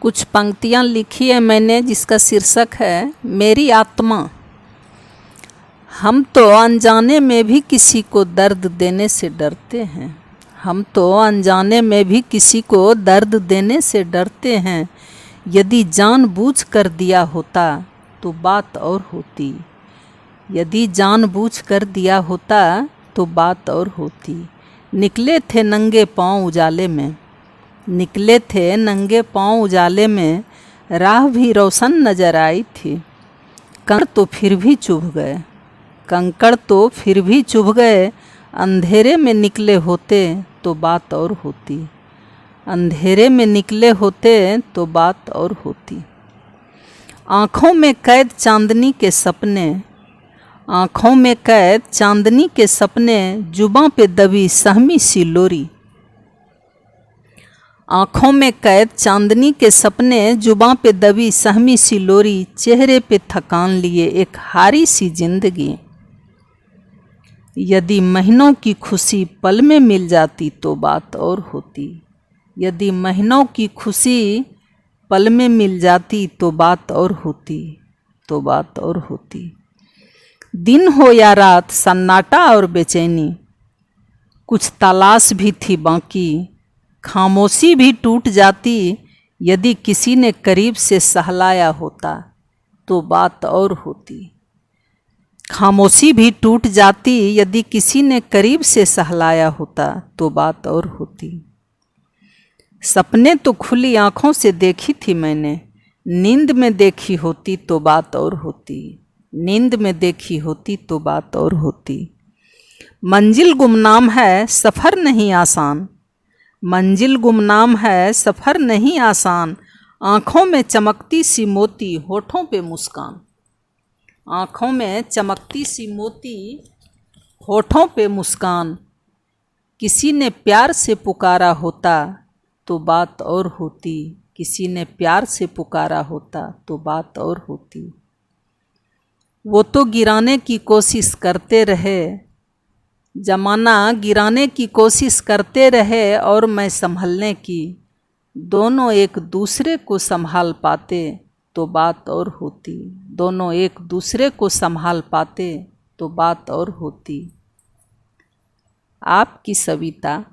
कुछ पंक्तियाँ लिखी है मैंने जिसका शीर्षक है मेरी आत्मा। हम तो अनजाने में भी किसी को दर्द देने से डरते हैं। हम तो अनजाने में भी किसी को दर्द देने से डरते हैं। यदि जानबूझ कर दिया होता तो बात और होती। यदि जानबूझ कर दिया होता तो बात और होती। निकले थे नंगे पाँव उजाले में, निकले थे नंगे पाँव उजाले में, राह भी रोशन नजर आई थी। कंकड़ तो फिर भी चुभ गए, कंकड़ तो फिर भी चुभ गए। अंधेरे में निकले होते तो बात और होती। अंधेरे में निकले होते तो बात और होती। आँखों में कैद चांदनी के सपने, आँखों में कैद चांदनी के सपने, जुबां पे दबी सहमी सी लोरी। आँखों में कैद चांदनी के सपने, जुबां पे दबी सहमी सी लोरी। चेहरे पे थकान लिए एक हारी सी जिंदगी। यदि महीनों की खुशी पल में मिल जाती तो बात और होती। यदि महीनों की खुशी पल में मिल जाती तो बात और होती, तो बात और होती। दिन हो या रात सन्नाटा और बेचैनी, कुछ तलाश भी थी बाकी। खामोशी भी टूट जाती यदि किसी ने करीब से सहलाया होता तो बात और होती। खामोशी भी टूट जाती यदि किसी ने करीब से सहलाया होता तो बात और होती। सपने तो खुली आँखों से देखी थी मैंने, नींद में देखी होती तो बात और होती। नींद में देखी होती तो बात और होती। मंजिल गुमनाम है सफ़र नहीं आसान, मंजिल गुमनाम है सफ़र नहीं आसान। आँखों में चमकती सी मोती, होठों पे मुस्कान। आँखों में चमकती सी मोती, होठों पे मुस्कान। किसी ने प्यार से पुकारा होता तो बात और होती। किसी ने प्यार से पुकारा होता तो बात और होती। वो तो गिराने की कोशिश करते रहे, जमाना गिराने की कोशिश करते रहे और मैं संभलने की। दोनों एक दूसरे को संभाल पाते तो बात और होती। दोनों एक दूसरे को संभाल पाते तो बात और होती। आपकी सविता